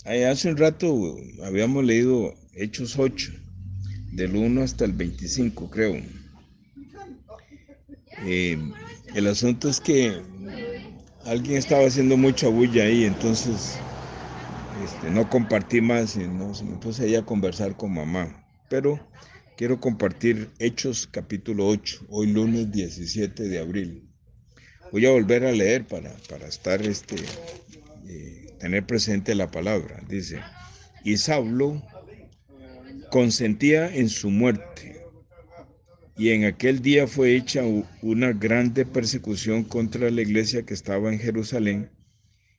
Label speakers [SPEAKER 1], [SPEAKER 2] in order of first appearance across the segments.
[SPEAKER 1] Hace un rato habíamos leído Hechos 8, del 1 hasta el 25, creo. Eh, el asunto es que alguien estaba haciendo mucha bulla ahí, entonces no compartí más y no, se me puse ahí a conversar con mamá. Pero quiero compartir Hechos capítulo 8, hoy lunes 17 de abril. Voy a volver a leer para estar, tener presente la palabra. Dice, y Saulo consentía en su muerte, y en aquel día fue hecha una grande persecución contra la iglesia que estaba en Jerusalén,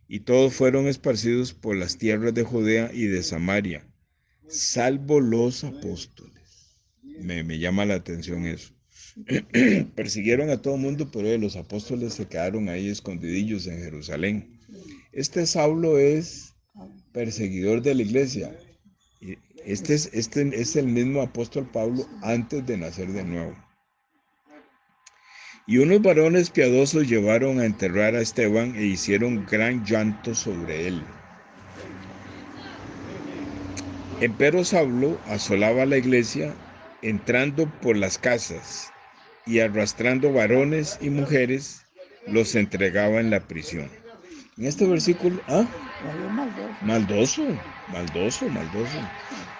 [SPEAKER 1] y todos fueron esparcidos por las tierras de Judea y de Samaria, salvo los apóstoles. Me llama la atención eso. Persiguieron a todo el mundo, pero los apóstoles se quedaron ahí escondidillos en Jerusalén. Este Saulo es perseguidor de la iglesia. Este es el mismo apóstol Pablo antes de nacer de nuevo. Y unos varones piadosos llevaron a enterrar a Esteban e hicieron gran llanto sobre él. Empero Saulo asolaba la iglesia, entrando por las casas y arrastrando varones y mujeres, los entregaba en la prisión. En este versículo, maldoso.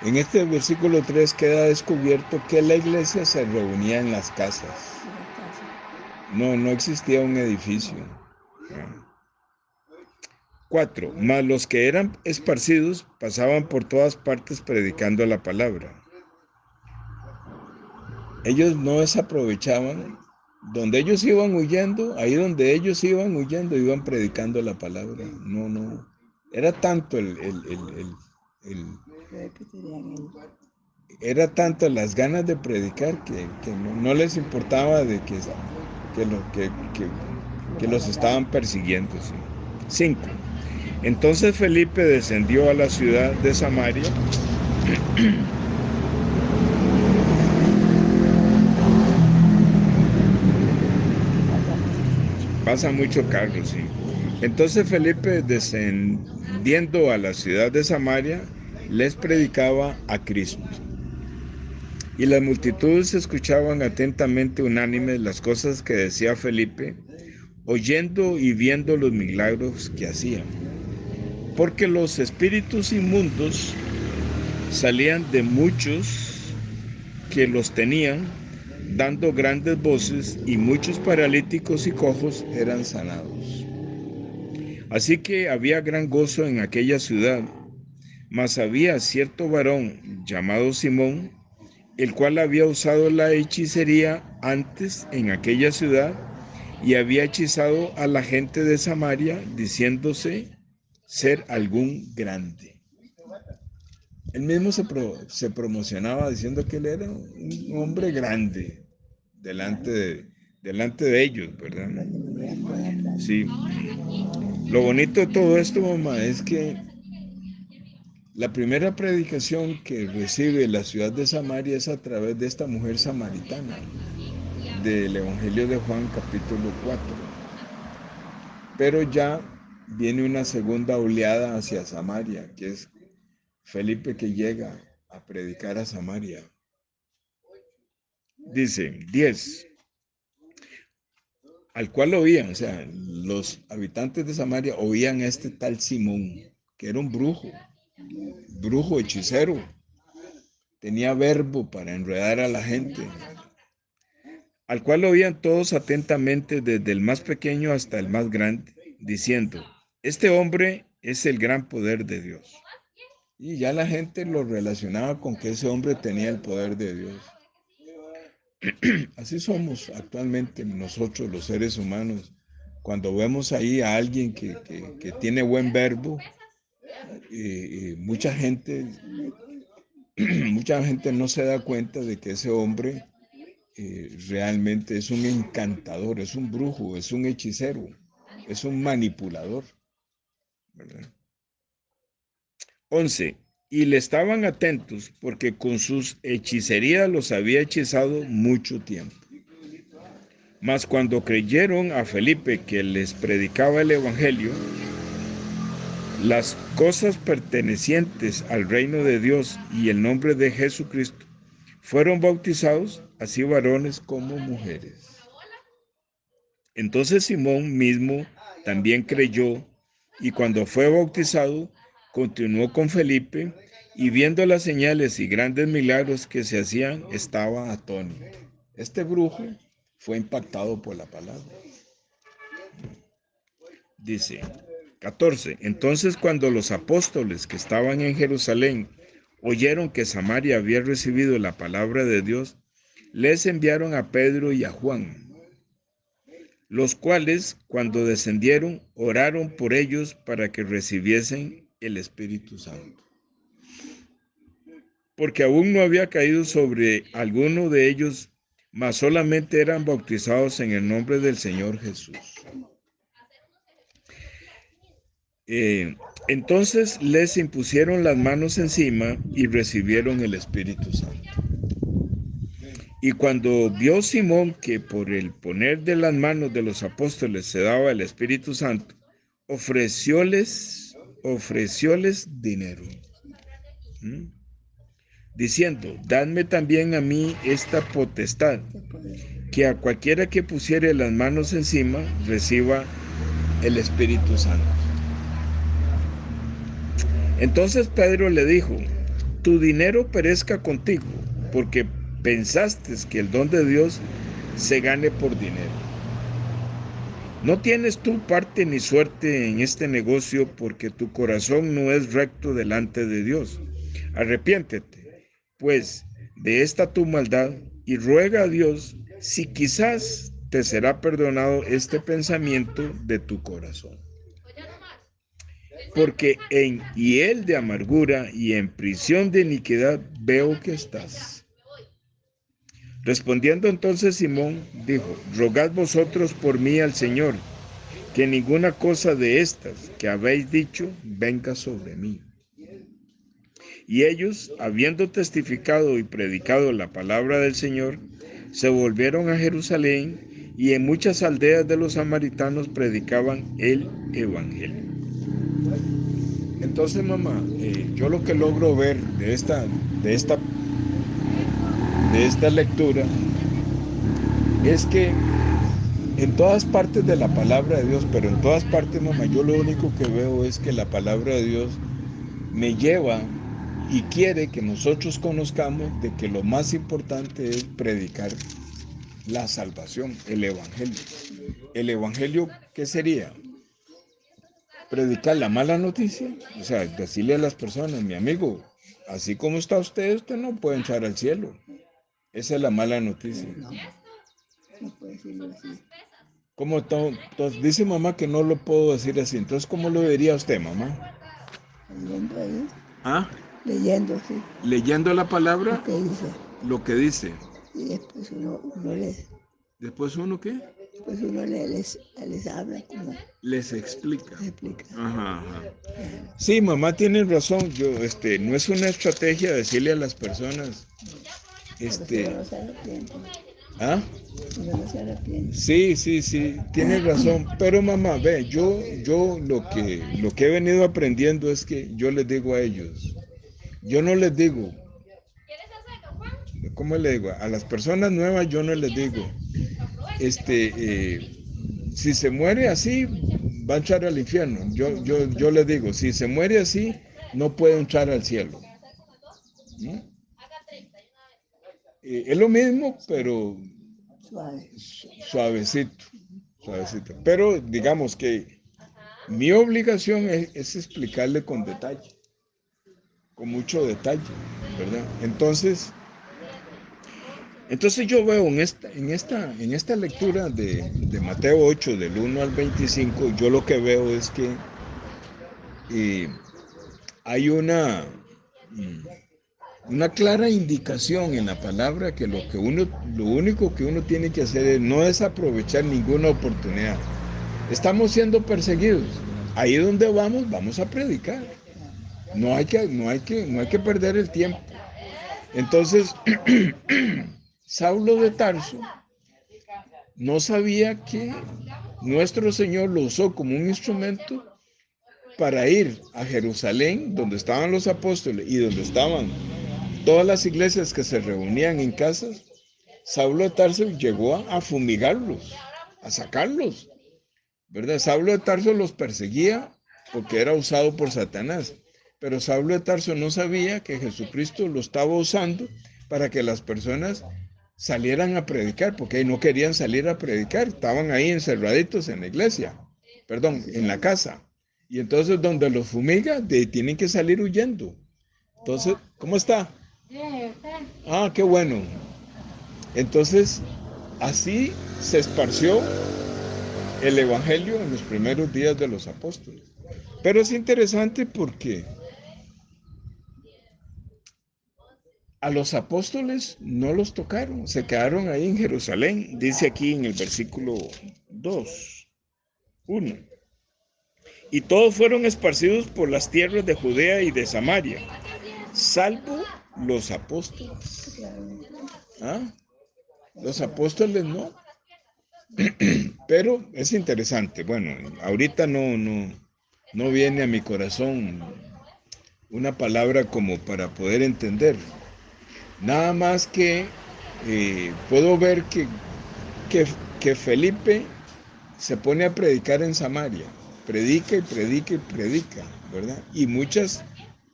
[SPEAKER 1] En este versículo 3 queda descubierto que la iglesia se reunía en las casas. No existía un edificio. 4. Mas los que eran esparcidos pasaban por todas partes predicando la palabra. Ellos no desaprovechaban. Donde ellos iban huyendo, ahí donde ellos iban huyendo, iban predicando la palabra. No. Era tanto era tanto las ganas de predicar que no les importaba de que los estaban persiguiendo. ¿Sí? 5. Entonces Felipe descendió a la ciudad de Samaria pasa mucho carro, sí. Entonces Felipe, descendiendo a la ciudad de Samaria, les predicaba a Cristo. Y las multitudes escuchaban atentamente unánimes las cosas que decía Felipe, oyendo y viendo los milagros que hacían. Porque los espíritus inmundos salían de muchos que los tenían, dando grandes voces, y muchos paralíticos y cojos eran sanados. Así que había gran gozo en aquella ciudad, mas había cierto varón llamado Simón, el cual había usado la hechicería antes en aquella ciudad y había hechizado a la gente de Samaria, diciéndose ser algún grande. Él mismo se promocionaba diciendo que él era un hombre grande delante de ellos, ¿verdad? Sí. Lo bonito de todo esto, mamá, es que la primera predicación que recibe la ciudad de Samaria es a través de esta mujer samaritana del Evangelio de Juan capítulo 4. Pero ya viene una segunda oleada hacia Samaria, que es Felipe que llega a predicar a Samaria. Dice 10, al cual oían, o sea, los habitantes de Samaria oían a este tal Simón, que era un brujo hechicero, tenía verbo para enredar a la gente, al cual oían todos atentamente desde el más pequeño hasta el más grande, diciendo, este hombre es el gran poder de Dios. Y ya la gente lo relacionaba con que ese hombre tenía el poder de Dios. Así somos actualmente nosotros los seres humanos. Cuando vemos ahí a alguien que tiene buen verbo, mucha gente no se da cuenta de que ese hombre realmente es un encantador, es un brujo, es un hechicero, es un manipulador, ¿verdad? 11. Y le estaban atentos porque con sus hechicerías los había hechizado mucho tiempo. Mas cuando creyeron a Felipe que les predicaba el evangelio, las cosas pertenecientes al reino de Dios y el nombre de Jesucristo, fueron bautizados, así varones como mujeres. Entonces Simón mismo también creyó, y cuando fue bautizado, continuó con Felipe, y viendo las señales y grandes milagros que se hacían, estaba atónito. Este brujo fue impactado por la palabra. Dice 14. Entonces cuando los apóstoles que estaban en Jerusalén oyeron que Samaria había recibido la palabra de Dios, les enviaron a Pedro y a Juan, los cuales, cuando descendieron, oraron por ellos para que recibiesen el Espíritu Santo. Porque aún no había caído sobre alguno de ellos, mas solamente eran bautizados en el nombre del Señor Jesús. Entonces les impusieron las manos encima y recibieron el Espíritu Santo. Y cuando vio Simón que por el poner de las manos de los apóstoles se daba el Espíritu Santo, ofrecióles dinero, diciendo: dadme también a mí esta potestad, que a cualquiera que pusiere las manos encima reciba el Espíritu Santo. Entonces Pedro le dijo: tu dinero perezca contigo, porque pensaste que el don de Dios se gane por dinero. No tienes tú parte ni suerte en este negocio, porque tu corazón no es recto delante de Dios. Arrepiéntete, pues, de esta tu maldad, y ruega a Dios si quizás te será perdonado este pensamiento de tu corazón. Porque en hiel de amargura y en prisión de iniquidad veo que estás. Respondiendo entonces Simón, dijo: rogad vosotros por mí al Señor, que ninguna cosa de estas que habéis dicho venga sobre mí. Y ellos, habiendo testificado y predicado la palabra del Señor, se volvieron a Jerusalén, y en muchas aldeas de los samaritanos predicaban el evangelio. Entonces, mamá, yo lo que logro ver de esta lectura es que en todas partes de la palabra de Dios, pero en todas partes, mamá, yo lo único que veo es que la palabra de Dios me lleva y quiere que nosotros conozcamos de que lo más importante es predicar la salvación, el evangelio. ¿El evangelio qué sería? Predicar la mala noticia, o sea, decirle a las personas: mi amigo, así como está usted, usted no puede entrar al cielo. Esa es la mala noticia.
[SPEAKER 2] No puede decirlo así.
[SPEAKER 1] ¿Cómo entonces dice mamá que no lo puedo decir así? Entonces, ¿cómo lo diría usted, mamá?
[SPEAKER 2] Leyendo ahí.
[SPEAKER 1] ¿Ah?
[SPEAKER 2] Leyendo, sí.
[SPEAKER 1] Leyendo la palabra,
[SPEAKER 2] Lo que dice.
[SPEAKER 1] lo que dice.
[SPEAKER 2] Y después uno lee.
[SPEAKER 1] ¿Después uno qué?
[SPEAKER 2] Después uno les habla como
[SPEAKER 1] Les explica.
[SPEAKER 2] les explica.
[SPEAKER 1] Ajá, ajá. Sí, mamá tiene razón. Yo, no es una estrategia decirle a las personas,
[SPEAKER 2] Pero uno no se arrepiente.
[SPEAKER 1] ¿ah?
[SPEAKER 2] Uno no se arrepiente.
[SPEAKER 1] Sí, tienes razón. Pero mamá, ve, yo lo que he venido aprendiendo es que yo les digo a ellos, yo no les digo, ¿cómo le digo? A las personas nuevas yo no les digo, si se muere así, va a entrar al infierno. Yo les digo, si se muere así, no puede entrar al cielo. ¿No? Es lo mismo, pero suavecito. Pero digamos que mi obligación es explicarle con detalle, con mucho detalle, ¿verdad? Entonces yo veo en esta lectura de Mateo 8, del 1 al 25, yo lo que veo es que hay una clara indicación en la palabra que lo único que uno tiene que hacer es no desaprovechar ninguna oportunidad. Estamos siendo perseguidos. Ahí donde vamos a predicar. No hay que perder el tiempo. Entonces, Saulo de Tarso no sabía que nuestro Señor lo usó como un instrumento para ir a Jerusalén, donde estaban los apóstoles y donde estaban todas las iglesias que se reunían en casas. Saulo de Tarso llegó a fumigarlos, a sacarlos, ¿verdad? Saulo de Tarso los perseguía porque era usado por Satanás, pero Saulo de Tarso no sabía que Jesucristo lo estaba usando para que las personas salieran a predicar, porque no querían salir a predicar, estaban ahí encerraditos en la iglesia, perdón, en la casa. Y entonces donde los fumiga, tienen que salir huyendo. Entonces, ¿cómo está? Ah, qué bueno. Entonces, así se esparció el evangelio en los primeros días de los apóstoles. Pero es interesante porque a los apóstoles no los tocaron, se quedaron ahí en Jerusalén, dice aquí en el versículo 2, 1. Y todos fueron esparcidos por las tierras de Judea y de Samaria, salvo los apóstoles. ¿Ah? Los apóstoles no. Pero es interesante. Bueno, ahorita no viene a mi corazón una palabra como para poder entender. Nada más que puedo ver que Felipe se pone a predicar en Samaria. Predica y predica y predica, ¿verdad? Y muchas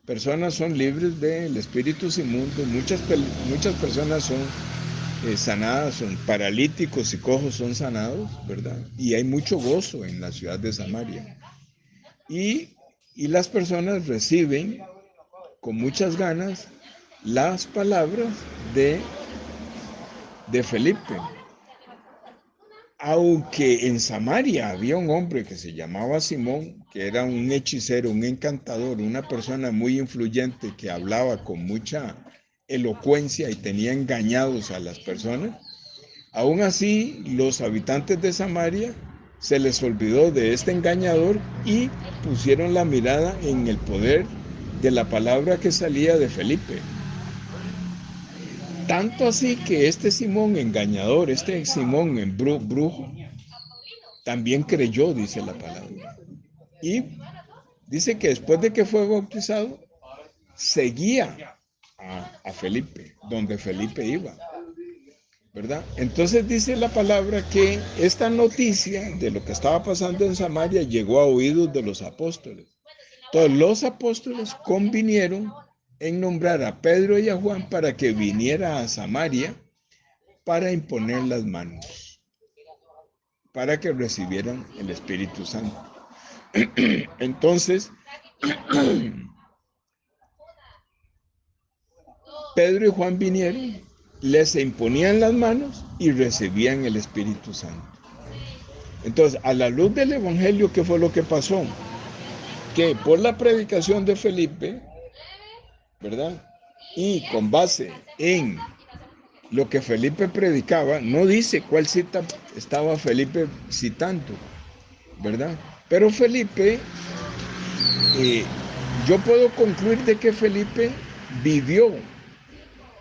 [SPEAKER 1] personas son libres del espíritu inmundo, muchas personas son sanadas, son paralíticos y cojos son sanados, ¿verdad? Y hay mucho gozo en la ciudad de Samaria. Y las personas reciben con muchas ganas las palabras de Felipe. Aunque en Samaria había un hombre que se llamaba Simón, que era un hechicero, un encantador, una persona muy influyente que hablaba con mucha elocuencia y tenía engañados a las personas, aún así los habitantes de Samaria se les olvidó de este engañador y pusieron la mirada en el poder de la palabra que salía de Felipe. Tanto así que este Simón engañador, este Simón en brujo, también creyó, dice la palabra. Y dice que después de que fue bautizado, seguía a Felipe, donde Felipe iba, ¿verdad? Entonces dice la palabra que esta noticia de lo que estaba pasando en Samaria llegó a oídos de los apóstoles. Entonces los apóstoles convinieron en nombrar a Pedro y a Juan para que viniera a Samaria para imponer las manos, para que recibieran el Espíritu Santo. Entonces, Pedro y Juan vinieron, les imponían las manos y recibían el Espíritu Santo. Entonces, a la luz del Evangelio, ¿qué fue lo que pasó? Que por la predicación de Felipe, ¿verdad? Y con base en lo que Felipe predicaba, no dice cuál cita estaba Felipe citando, ¿verdad? Pero Felipe, yo puedo concluir de que Felipe vivió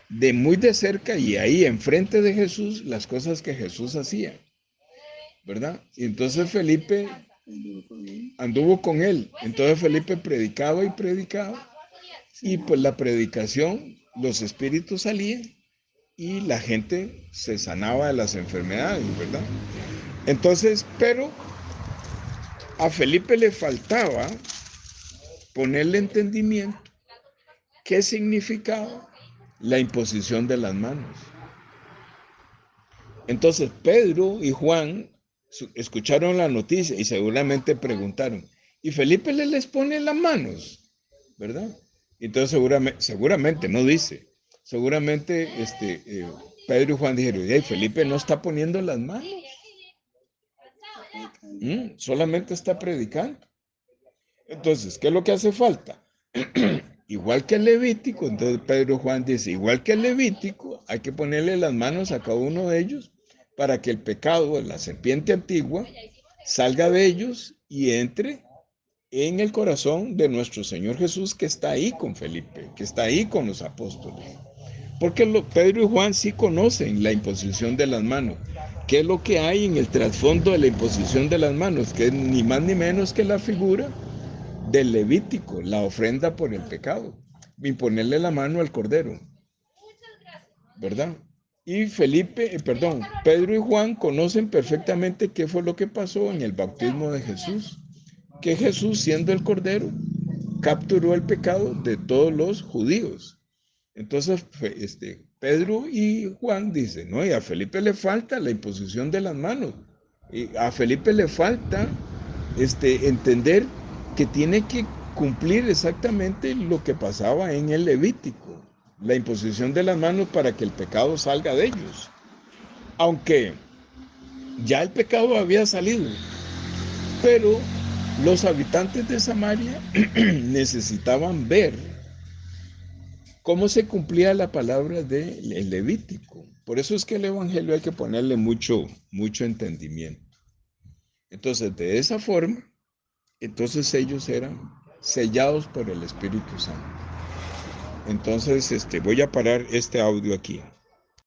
[SPEAKER 1] de muy de cerca y ahí enfrente de Jesús las cosas que Jesús hacía, ¿verdad? Y entonces Felipe anduvo con él. Entonces Felipe predicaba y predicaba y pues la predicación, los espíritus salían y la gente se sanaba de las enfermedades, ¿verdad? Entonces, pero a Felipe le faltaba ponerle entendimiento qué significaba la imposición de las manos. Entonces Pedro y Juan escucharon la noticia y seguramente preguntaron, ¿y Felipe les pone las manos? ¿Verdad? Entonces seguramente no dice, seguramente Pedro y Juan dijeron, hey, Felipe no está poniendo las manos, solamente está predicando. Entonces, ¿qué es lo que hace falta? Igual que el Levítico, entonces Pedro y Juan dice, igual que el Levítico, hay que ponerle las manos a cada uno de ellos para que el pecado, la serpiente antigua, salga de ellos y entre en el corazón de nuestro Señor Jesús que está ahí con Felipe, que está ahí con los apóstoles. Porque Pedro y Juan sí conocen la imposición de las manos. ¿Qué es lo que hay en el trasfondo de la imposición de las manos? Que es ni más ni menos que la figura del Levítico, la ofrenda por el pecado, imponerle la mano al cordero, ¿verdad? Y Pedro y Juan conocen perfectamente qué fue lo que pasó en el bautismo de Jesús, que Jesús, siendo el cordero, capturó el pecado de todos los judíos. Entonces, Pedro y Juan dicen, no, y a Felipe le falta la imposición de las manos. Y a Felipe le falta entender que tiene que cumplir exactamente lo que pasaba en el Levítico, la imposición de las manos para que el pecado salga de ellos. Aunque ya el pecado había salido, pero los habitantes de Samaria necesitaban ver cómo se cumplía la palabra del Levítico. Por eso es que el Evangelio hay que ponerle mucho entendimiento. Entonces, de esa forma, entonces ellos eran sellados por el Espíritu Santo. Entonces, voy a parar este audio aquí.